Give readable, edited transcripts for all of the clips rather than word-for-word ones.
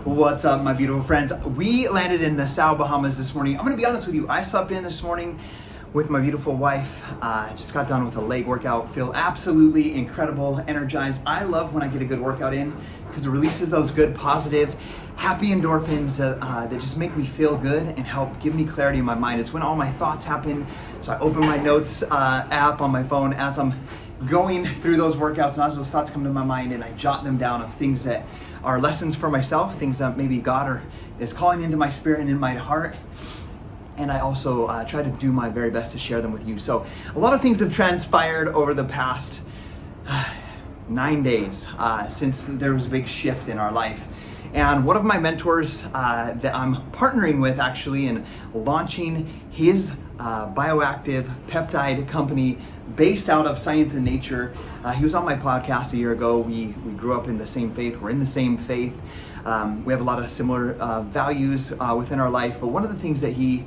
What's up, my beautiful friends? We landed in Nassau, Bahamas this morning. I'm gonna be honest with you, I slept in this morning with my beautiful wife. Just got done with a leg workout. Feel absolutely incredible, energized. I love when I get a good workout in because it releases those good, positive, happy endorphins that just make me feel good and help give me clarity in my mind. It's when all my thoughts happen. So I open my notes app on my phone as I'm going through those workouts, and as those thoughts come to my mind, and I jot them down of things that are lessons for myself, things that maybe God is calling into my spirit and in my heart. And I also try to do my very best to share them with you. So a lot of things have transpired over the past 9 days since there was a big shift in our life. And one of my mentors that I'm partnering with actually in launching his bioactive peptide company based out of Science and Nature. He was on my podcast a year ago. We grew up in the same faith. We're in the same faith. We have a lot of similar values within our life. But one of the things that he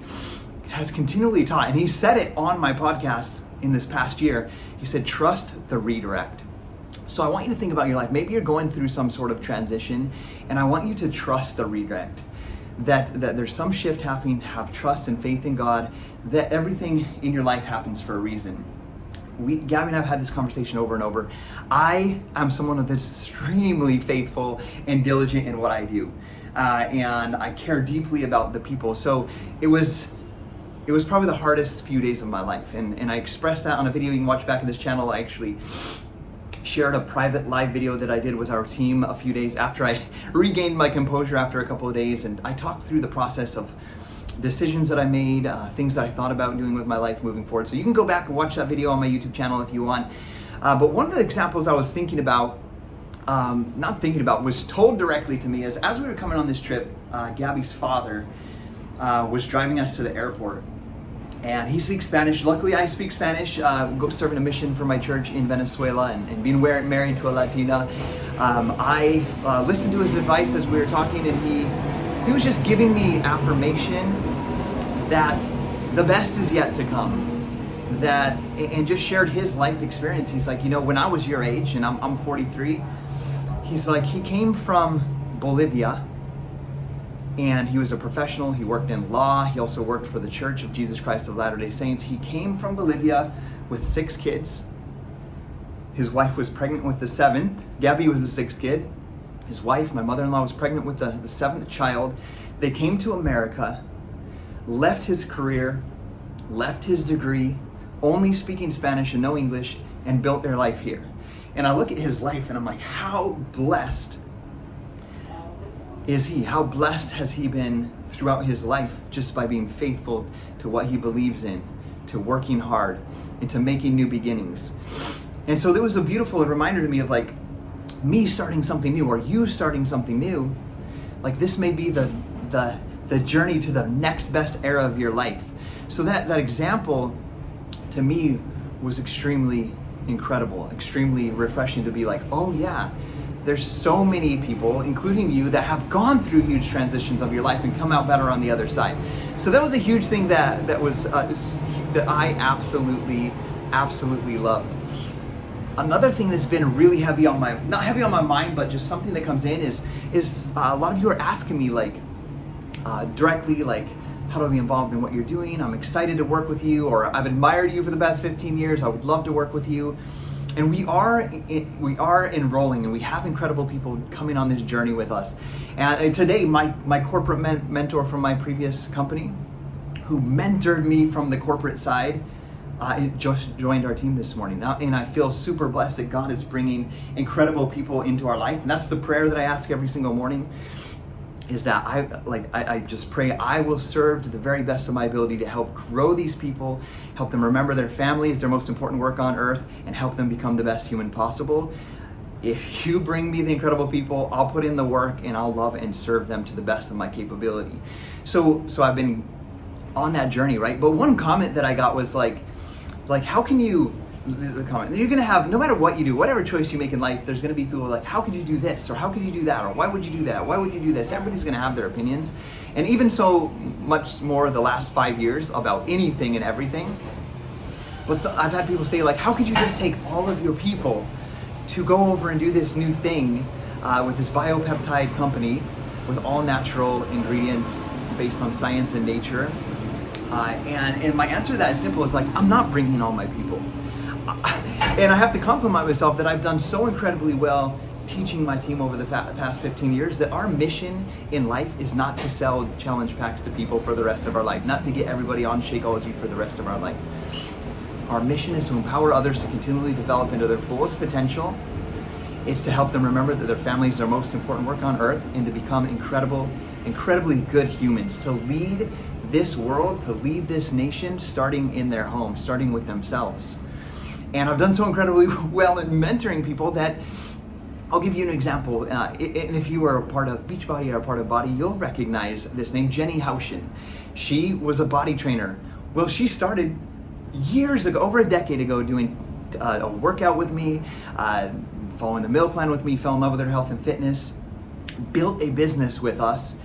has continually taught, and he said it on my podcast in this past year, he said, trust the redirect. So I want you to think about your life. Maybe you're going through some sort of transition, and I want you to trust the redirect. That there's some shift happening. Have trust and faith in God, that everything in your life happens for a reason. Gabby and I have had this conversation over and over. I am someone that's extremely faithful and diligent in what I do. And I care deeply about the people. So it was probably the hardest few days of my life. And I expressed that on a video you can watch back in this channel. I actually shared a private live video that I did with our team a few days after I regained my composure after a couple of days. And I talked through the process of decisions that I made, things that I thought about doing with my life moving forward. So you can go back and watch that video on my YouTube channel if you want. But one of the examples I was thinking about, was told directly to me as we were coming on this trip. Gabby's father was driving us to the airport. And he speaks Spanish. Luckily, I speak Spanish. Go serving a mission for my church in Venezuela and being married to a Latina. I listened to his advice as we were talking, and he was just giving me affirmation that the best is yet to come. And just shared his life experience. He's like, when I was your age, and I'm 43, he's like, he came from Bolivia, and he was a professional. He worked in law. He also worked for the Church of Jesus Christ of Latter-day Saints. He came from Bolivia with 6 kids. His wife was pregnant with the 7th. Gabby was the 6th kid. His wife, my mother-in-law, was pregnant with the 7th child. They came to America, left his career, left his degree, only speaking Spanish and no English, and built their life here. And I look at his life and I'm like, how blessed is he? How blessed has he been throughout his life just by being faithful to what he believes in, to working hard, and to making new beginnings. And so there was a beautiful reminder to me of like me starting something new, or you starting something new. Like this may be the journey to the next best era of your life. So that example to me was extremely incredible, extremely refreshing to be like, oh yeah, there's so many people, including you, that have gone through huge transitions of your life and come out better on the other side. So that was a huge thing that I absolutely loved. Another thing that's been really heavy on not heavy on my mind, but just something that comes in is a lot of you are asking me like directly, like, how do I be involved in what you're doing? I'm excited to work with you, or I've admired you for the past 15 years. I would love to work with you. And we are enrolling, and we have incredible people coming on this journey with us. And today, my corporate mentor from my previous company, who mentored me from the corporate side, just joined our team this morning. And I feel super blessed that God is bringing incredible people into our life. And that's the prayer that I ask every single morning, is that I just pray I will serve to the very best of my ability to help grow these people, help them remember their family is their most important work on earth, and help them become the best human possible. If you bring me the incredible people, I'll put in the work and I'll love and serve them to the best of my capability. So I've been on that journey, right? But one comment that I got was like how can you, the comment, you're gonna have, no matter what you do, whatever choice you make in life, there's gonna be people like, how could you do this? Or how could you do that? Or why would you do that? Why would you do this? Everybody's gonna have their opinions. And even so much more the last 5 years about anything and everything. But so, I've had people say like, how could you just take all of your people to go over and do this new thing with this biopeptide company with all natural ingredients based on science and nature. And my answer to that is simple. It's like, I'm not bringing all my people. And I have to compliment myself that I've done so incredibly well teaching my team over the past 15 years that our mission in life is not to sell challenge packs to people for the rest of our life, not to get everybody on Shakeology for the rest of our life. Our mission is to empower others to continually develop into their fullest potential. It's to help them remember that their family is their most important work on earth, and to become incredibly good humans, to lead this world, to lead this nation, starting in their home, starting with themselves. And I've done so incredibly well in mentoring people that I'll give you an example. And if you are a part of Beachbody or a part of Body, you'll recognize this name, Jenny Haushin. She was a body trainer. Well, she started years ago, over a decade ago, doing a workout with me, following the meal plan with me, fell in love with her health and fitness, built a business with us,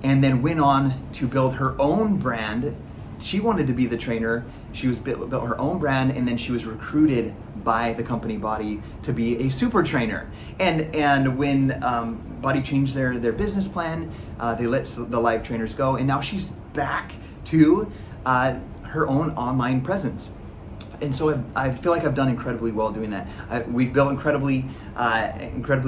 and then went on to build her own brand. She wanted to be the trainer. She was built her own brand, and then she was recruited by the company Body to be a super trainer. And when Body changed their business plan, they let the live trainers go, and now she's back to her own online presence. And so I feel like I've done incredibly well doing that. We've built incredibly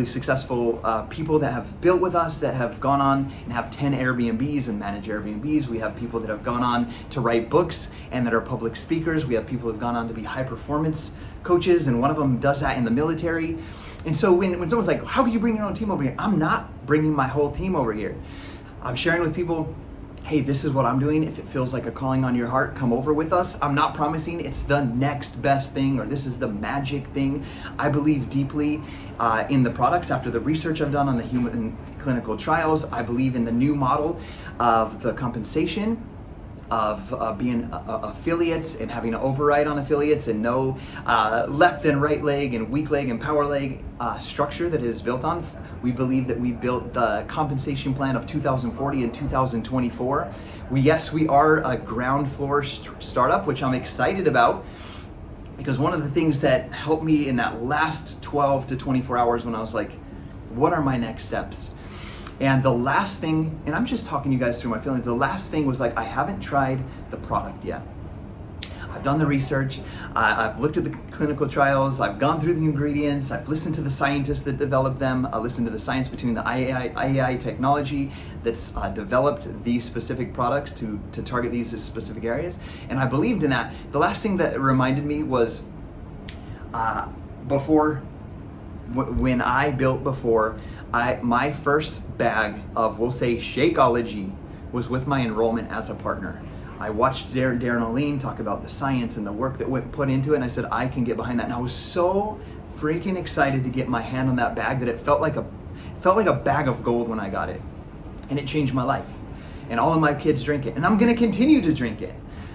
successful people that have built with us, that have gone on and have 10 Airbnbs and manage Airbnbs. We have people that have gone on to write books and that are public speakers. We have people who have gone on to be high performance coaches, and one of them does that in the military. And so when someone's like, how can you bring your own team over here? I'm not bringing my whole team over here. I'm sharing with people, hey, this is what I'm doing. If it feels like a calling on your heart, come over with us. I'm not promising it's the next best thing or this is the magic thing. I believe deeply in the products after the research I've done on the human clinical trials. I believe in the new model of the compensation, of being affiliates and having an override on affiliates, and no left and right leg and weak leg and power leg structure that is built on. We believe that we built the compensation plan of 2040 and 2024. We are a ground floor startup, which I'm excited about, because one of the things that helped me in that last 12 to 24 hours when I was like, what are my next steps? And the last thing, and I'm just talking you guys through my feelings, the last thing was like, I haven't tried the product yet. I've done the research, I've looked at the clinical trials, I've gone through the ingredients, I've listened to the scientists that developed them, I listened to the science between the AI technology that's developed these specific products to target these specific areas, and I believed in that. The last thing that reminded me was when I built my first bag of, we'll say, Shakeology was with my enrollment as a partner. I watched Darren O'Lean talk about the science and the work that went put into it, and I said, I can get behind that. And I was so freaking excited to get my hand on that bag that it felt like a bag of gold when I got it. And it changed my life. And all of my kids drink it. And I'm gonna continue to drink it.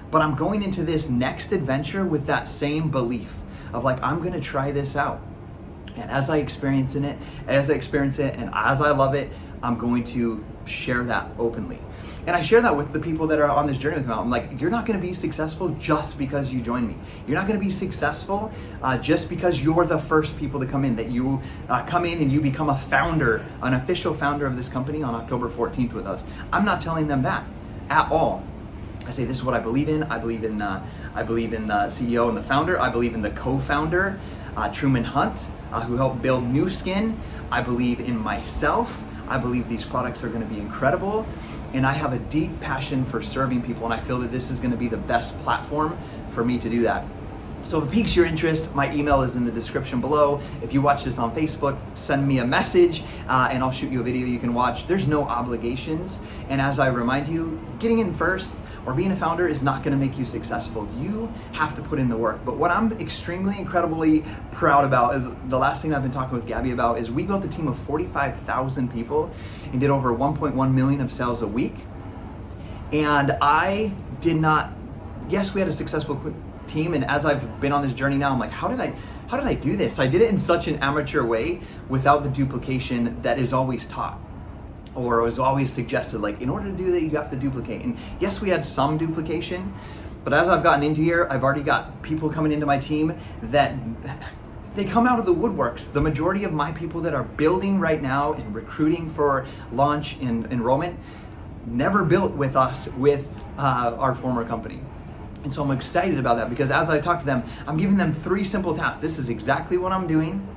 But I'm going into this next adventure with that same belief of like, I'm gonna try this out. And as I experience it, and as I love it, I'm going to share that openly. And I share that with the people that are on this journey with me. I'm like, you're not gonna be successful just because you join me. You're not gonna be successful just because you're the first people to come in, that you come in and you become a founder, an official founder of this company on October 14th with us. I'm not telling them that at all. I say, this is what I believe in. I believe in the CEO and the founder. I believe in the co-founder, Truman Hunt, who helped build Nu Skin. I believe in myself. I believe these products are gonna be incredible. And I have a deep passion for serving people, and I feel that this is gonna be the best platform for me to do that. So if it piques your interest, my email is in the description below. If you watch this on Facebook, send me a message and I'll shoot you a video you can watch. There's no obligations. And as I remind you, getting in first or being a founder is not gonna make you successful. You have to put in the work. But what I'm incredibly proud about is the last thing I've been talking with Gabby about is we built a team of 45,000 people and did over 1.1 million of sales a week. And yes, we had a successful team, and as I've been on this journey now, I'm like, how did I do this? I did it in such an amateur way without the duplication that is always taught or is always suggested. Like, in order to do that, you have to duplicate. And yes, we had some duplication, but as I've gotten into here, I've already got people coming into my team that they come out of the woodworks. The majority of my people that are building right now and recruiting for launch and enrollment never built with us with our former company. And so I'm excited about that, because as I talk to them, I'm giving them 3 simple tasks. This is exactly what I'm doing.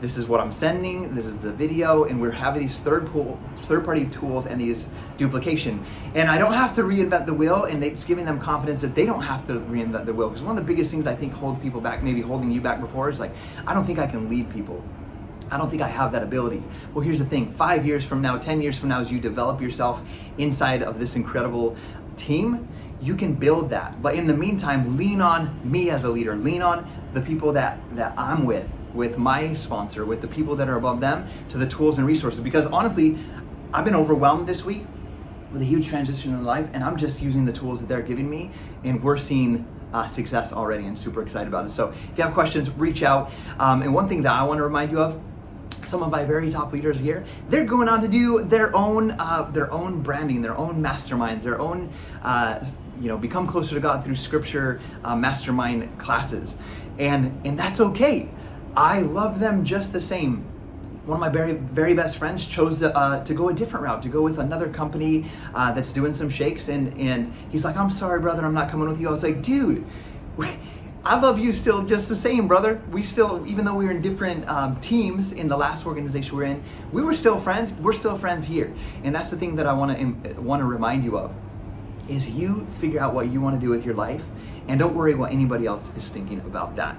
This is what I'm sending. This is the video, and we're having these third-party tools and these duplication. And I don't have to reinvent the wheel, and it's giving them confidence that they don't have to reinvent the wheel. Because one of the biggest things I think hold people back, maybe holding you back before, is like, I don't think I can lead people. I don't think I have that ability. Well, here's the thing, 5 years from now, 10 years from now, as you develop yourself inside of this incredible team, you can build that. But in the meantime, lean on me as a leader, lean on the people that I'm with my sponsor, with the people that are above them, to the tools and resources. Because honestly, I've been overwhelmed this week with a huge transition in life, and I'm just using the tools that they're giving me, and we're seeing success already, and super excited about it. So if you have questions, reach out. And one thing that I want to remind you of, some of my very top leaders here, they're going on to do their own branding, their own masterminds, their own become closer to God through scripture mastermind classes, and that's okay. I love them just the same. One of my very, very best friends chose to go a different route, to go with another company that's doing some shakes, and he's like, I'm sorry, brother, I'm not coming with you. I was like, dude, I love you still just the same, brother. We still, even though we were in different teams in the last organization we're in, we were still friends. We're still friends here. And that's the thing that I want to remind you of, is you figure out what you want to do with your life, and don't worry what anybody else is thinking about that.